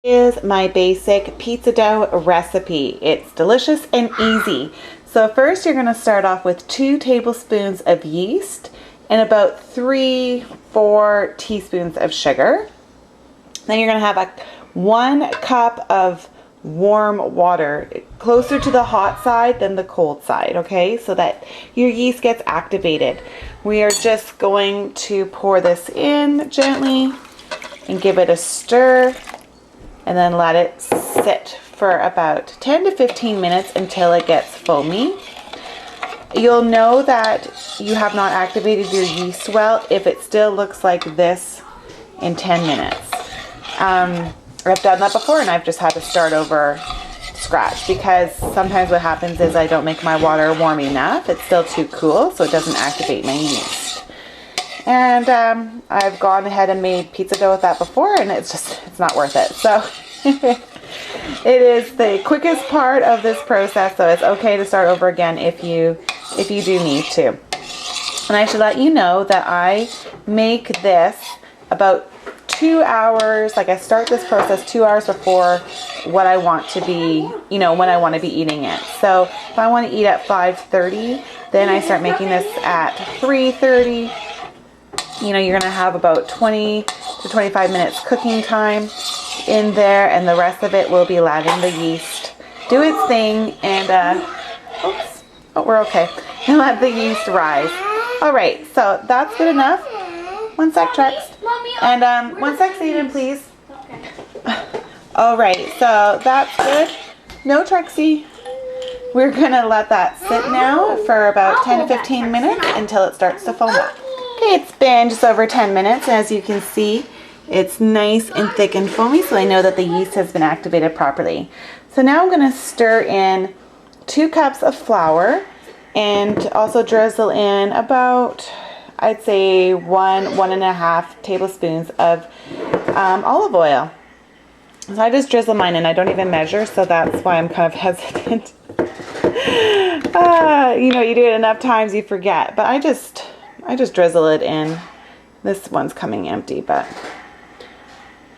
Is my basic pizza dough recipe. It's delicious and easy. So first you're going to start off with 2 tablespoons of yeast and about 3-4 teaspoons of sugar. Then you're going to have 1 cup of warm water, closer to the hot side than the cold side, okay, so that your yeast gets activated. We are just going to pour this in gently and give it a stir, and then let it sit for about 10 to 15 minutes until it gets foamy. You'll know that you have not activated your yeast well if it still looks like this in 10 minutes. I've done that before and I've just had to start over scratch because sometimes what happens is I don't make my water warm enough. It's still too cool, so it doesn't activate my yeast. And I've gone ahead and made pizza dough with that before, and it's not worth it. So it is the quickest part of this process, so it's okay to start over again if you do need to. And I should let you know that I make this about 2 hours, like I start this process 2 hours before what I want to be, when I want to be eating it. So if I want to eat at 5:30, then I start making this at 3:30. You're going to have about 20 to 25 minutes cooking time in there, and the rest of it will be letting the yeast do its thing and we're okay, and let the yeast rise. All right, so that's good enough. One sec, Trex. And 1 sec, Aiden, please. Okay. All right, so that's good. No, Trexie. We're gonna let that sit now for about 10 to 15 minutes until it starts to foam up. Okay, it's been just over 10 minutes, and as you can see, it's nice and thick and foamy, so I know that the yeast has been activated properly. So now I'm gonna stir in 2 cups of flour and also drizzle in about, I'd say 1.5 tablespoons of olive oil. So I just drizzle mine in. I don't even measure, so that's why I'm kind of hesitant. You do it enough times you forget, but I just drizzle it in. This one's coming empty, but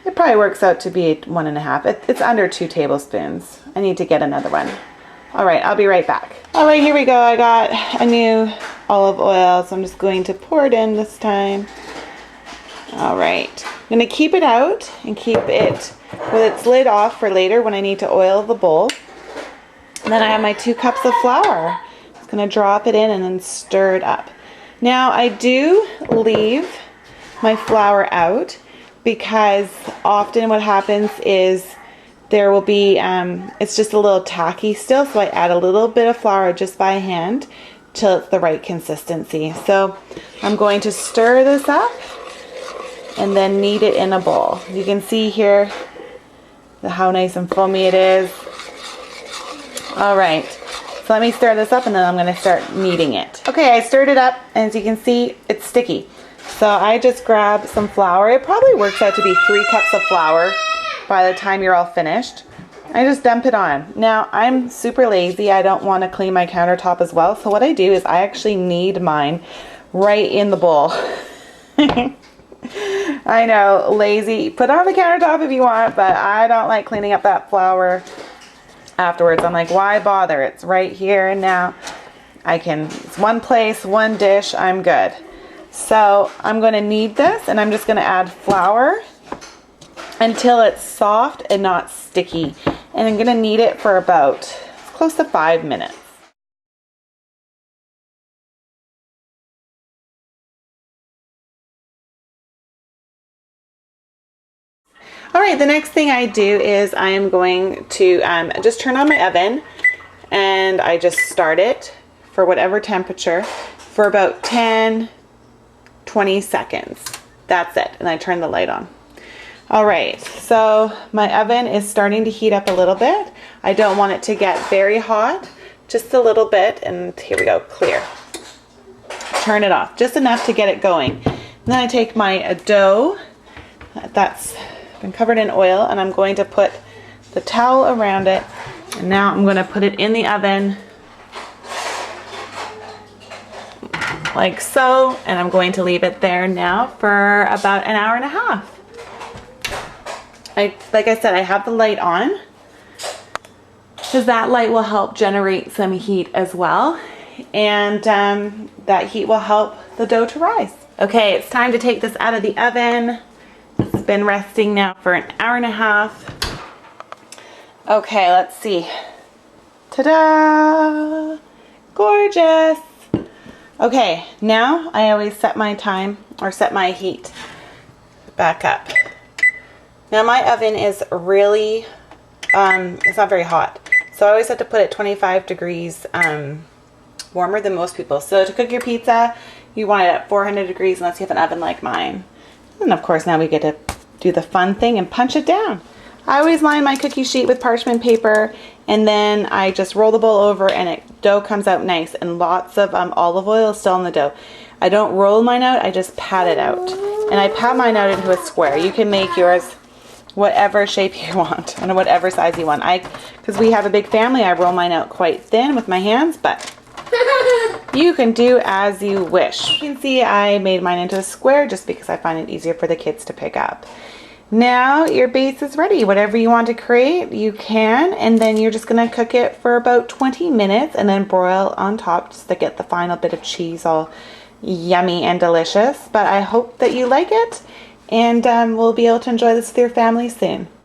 it probably works out to be 1.5. It's under 2 tablespoons. I need to get another one. All right, I'll be right back. All right, here we go. I got a new olive oil, so I'm just going to pour it in this time. All right, I'm gonna keep it out and keep it with its lid off for later when I need to oil the bowl. And then I have my 2 cups of flour. Just gonna drop it in and then stir it up. Now I do leave my flour out because often what happens is there will be, it's just a little tacky still, so I add a little bit of flour just by hand till it's the right consistency. So I'm going to stir this up and then knead it in a bowl. You can see here how nice and foamy it is. All right, so let me stir this up and then I'm gonna start kneading it. Okay, I stirred it up, and as you can see, it's sticky. So I just grab some flour. It probably works out to be 3 cups of flour by the time you're all finished. I just dump it on. Now, I'm super lazy. I don't want to clean my countertop as well. So what I do is I actually knead mine right in the bowl. I know, lazy. Put it on the countertop if you want, but I don't like cleaning up that flour afterwards. I'm like, why bother? It's right here and now. It's one place, one dish, I'm good. So I'm going to knead this, and I'm just going to add flour until it's soft and not sticky. And I'm going to knead it for about close to 5 minutes. All right, the next thing I do is I am going to just turn on my oven, and I just start it for whatever temperature for about 10-20 seconds. That's it, and I turn the light on. All right, so my oven is starting to heat up a little bit. I don't want it to get very hot, just a little bit, and here we go, clear. Turn it off, just enough to get it going. And then I take my dough that's been covered in oil, and I'm going to put the towel around it, and now I'm going to put it in the oven like so, and I'm going to leave it there now for about 1.5 hours. like I said, I have the light on because that light will help generate some heat as well. And that heat will help the dough to rise. Okay, it's time to take this out of the oven. It's been resting now for an hour and a half. Okay, let's see. Ta-da! Gorgeous! Okay, now I always set my time, or set my heat back up. Now my oven is really, it's not very hot. So I always have to put it 25 degrees warmer than most people. So to cook your pizza, you want it at 400 degrees unless you have an oven like mine. And of course now we get to do the fun thing and punch it down. I always line my cookie sheet with parchment paper, and then I just roll the bowl over and dough comes out nice, and lots of olive oil is still in the dough. I don't roll mine out, I just pat it out. And I pat mine out into a square. You can make yours whatever shape you want and whatever size you want. Because we have a big family, I roll mine out quite thin with my hands, but you can do as you wish. You can see I made mine into a square just because I find it easier for the kids to pick up. Now your base is ready. Whatever you want to create, you can, and then you're just gonna cook it for about 20 minutes and then broil on top just to get the final bit of cheese all yummy and delicious. But I hope that you like it, and we'll be able to enjoy this with your family soon.